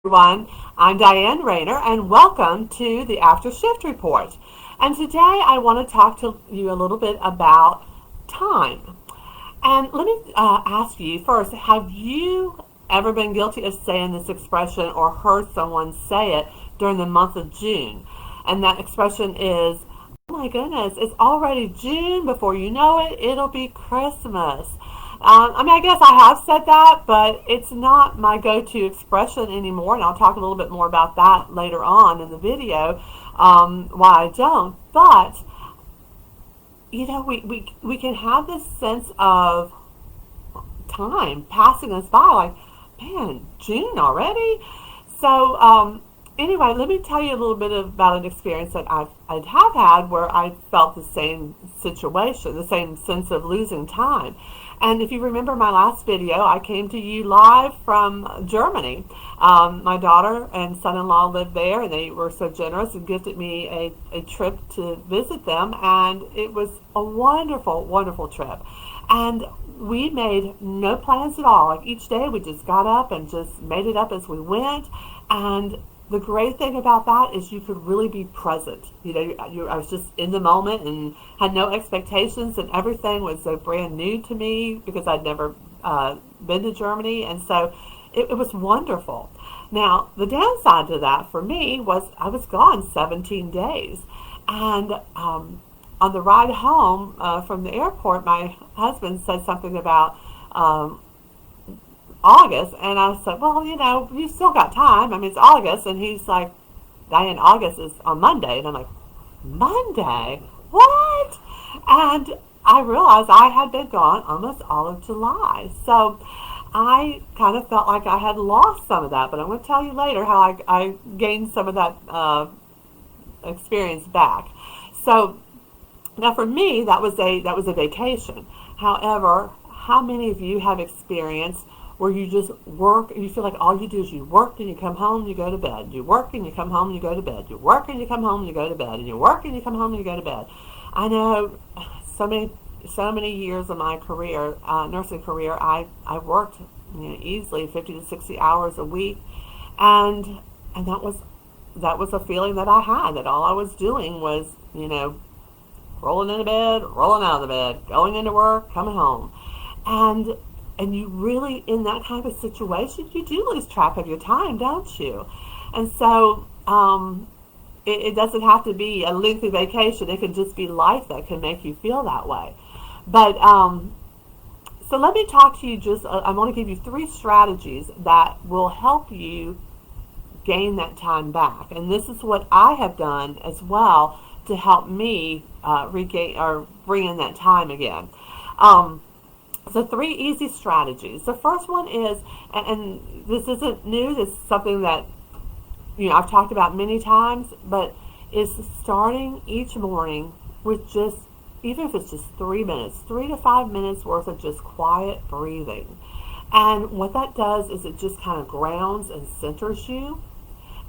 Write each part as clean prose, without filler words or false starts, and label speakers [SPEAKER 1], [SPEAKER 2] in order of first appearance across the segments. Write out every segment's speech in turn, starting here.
[SPEAKER 1] Everyone. I'm Diane Rayner, and welcome to the After Shift Report. And today I want to talk to you a little bit about time. And let me ask you first, have you ever been guilty of saying this expression or heard someone say it during the month of June? And that expression is, oh my goodness, it's already June. Before you know it, it'll be Christmas. I guess I have said that, but it's not my go-to expression anymore, and I'll talk a little bit more about that later on in the video, why I don't. But, we can have this sense of time passing us by, like, man, June already? So, anyway, let me tell you a little bit about an experience that I have had where I felt the same situation, the same sense of losing time. And if you remember my last video, I came to you live from Germany. My daughter and son-in-law lived there, and they were so generous and gifted me a trip to visit them, and it was a wonderful, wonderful trip. And we made no plans at all. Like each day we just got up and just made it up as we went. And the great thing about that is you could really be present. I was just in the moment and had no expectations, and everything was so brand new to me because I'd never been to Germany, and so it was wonderful. Now, the downside to that for me was I was gone 17 days, and on the ride home from the airport, my husband said something about August, and I said, well, you still got time. I mean, it's August, and he's like, Diane, August is on Monday, and I'm like, Monday? What? And I realized I had been gone almost all of July, so I kind of felt like I had lost some of that, but I'm going to tell you later how I gained some of that experience back. So now for me, that was a vacation. However, how many of you have experienced where you just work and you feel like all you do is you work and you come home and you go to bed. You work and you come home and you go to bed. You work and you come home and you go to bed. And you work and you come home and you go to bed. I know so many years of my career, nursing career, I worked easily 50 to 60 hours a week, and that was a feeling that I had, that all I was doing was rolling into bed, rolling out of the bed, going into work, coming home, and you really, in that kind of situation, you do lose track of your time, don't you? And so it doesn't have to be a lengthy vacation. It can just be life that can make you feel that way. But so let me talk to you I want to give you 3 strategies that will help you gain that time back. And this is what I have done as well to help me regain or bring in that time again. So 3 easy strategies. The first one is, and this isn't new, this is something that I've talked about many times, but is starting each morning with just, even if it's just 3 minutes, 3 to 5 minutes worth of just quiet breathing. And what that does is it just kind of grounds and centers you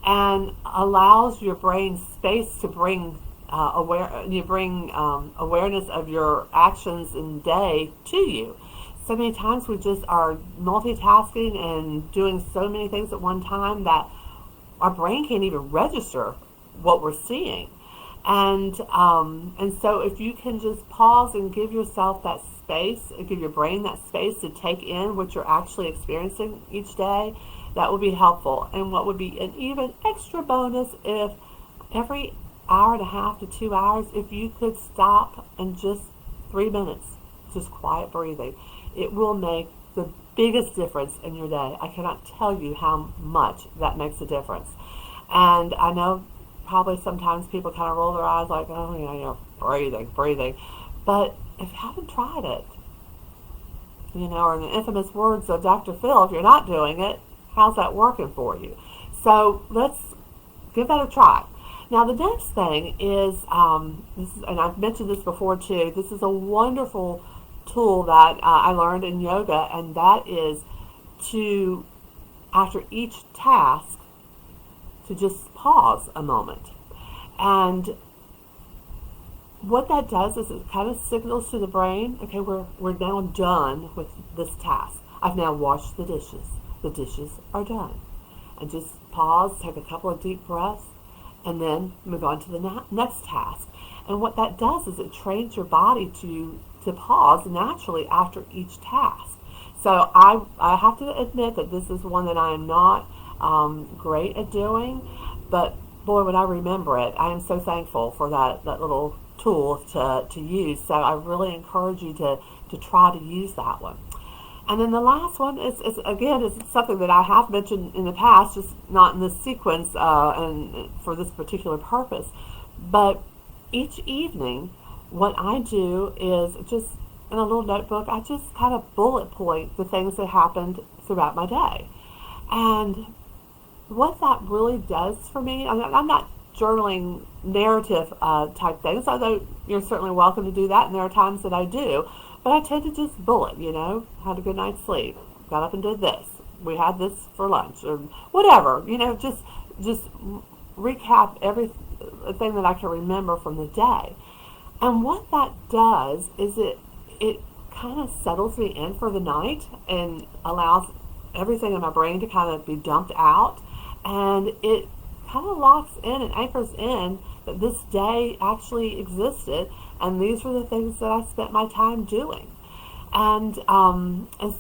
[SPEAKER 1] and allows your brain space to bring awareness of your actions in the day to you. So many times we just are multitasking and doing so many things at one time that our brain can't even register what we're seeing. And so if you can just pause and give yourself that space, give your brain that space to take in what you're actually experiencing each day, that will be helpful. And what would be an even extra bonus if every hour and a half to 2 hours, if you could stop and just 3 minutes, just quiet breathing, it will make the biggest difference in your day. I cannot tell you how much that makes a difference. And I know probably sometimes people kind of roll their eyes like, oh, breathing. But if you haven't tried it, or in the infamous words of Dr. Phil, if you're not doing it, how's that working for you? So let's give that a try. Now the next thing is, and I've mentioned this before too, this is a wonderful tool that I learned in yoga, and that is to, after each task, to just pause a moment. And what that does is it kind of signals to the brain, okay, we're now done with this task. I've now washed the dishes. The dishes are done. and just pause, take a couple of deep breaths, and then move on to the next task. And what that does is it trains your body to pause naturally after each task. So I have to admit that this is one that I am not great at doing, but boy, when I remember it, I am so thankful for that little tool to use. So I really encourage you to try to use that one. And then the last one is again, is something that I have mentioned in the past, just not in this sequence and for this particular purpose. But each evening, what I do is just in a little notebook, I just kind of bullet point the things that happened throughout my day. And what that really does for me, I'm not journaling narrative type things, although you're certainly welcome to do that, and there are times that I do. But I tend to just bullet, had a good night's sleep, got up and did this, we had this for lunch, or whatever, just recap everything that I can remember from the day. And what that does is it kind of settles me in for the night and allows everything in my brain to kind of be dumped out, and it kind of locks in and anchors in that this day actually existed, and these were the things that I spent my time doing. And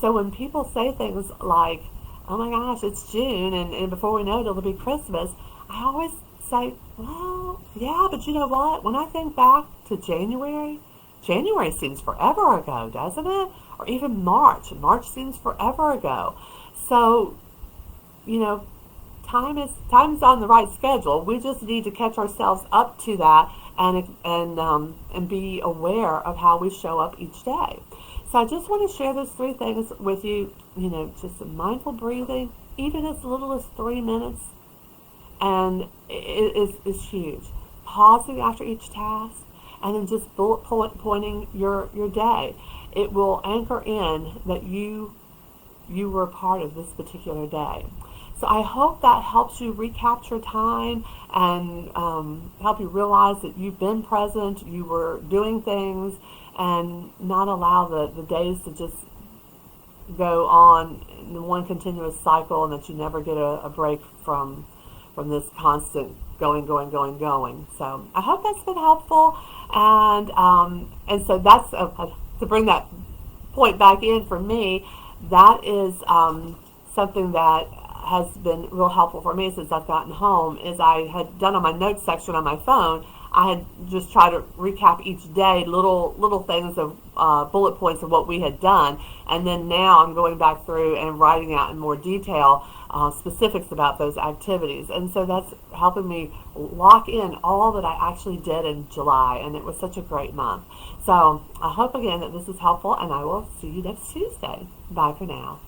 [SPEAKER 1] so when people say things like, "Oh my gosh, it's June, and before we know it, it'll be Christmas," I always say, "Well, yeah, but you know what? When I think back to January seems forever ago, doesn't it? Or even March. March seems forever ago." So, time's on the right schedule. We just need to catch ourselves up to that and be aware of how we show up each day. So I just want to share those three things with you. Just mindful breathing, even as little as 3 minutes, and it is huge. Pausing after each task, and then just bullet pointing your day. It will anchor in that you were part of this particular day. So I hope that helps you recapture time and help you realize that you've been present, you were doing things, and not allow the days to just go on in one continuous cycle, and that you never get a break from this constant going. So I hope that's been helpful, and so that's to bring that point back in for me. That is something that has been real helpful for me since I've gotten home. Is I had done on my notes section on my phone, I had just tried to recap each day little things of bullet points of what we had done, and then now I'm going back through and writing out in more detail specifics about those activities. And so that's helping me lock in all that I actually did in July, and it was such a great month. So I hope again that this is helpful, and I will see you next Tuesday. Bye for now.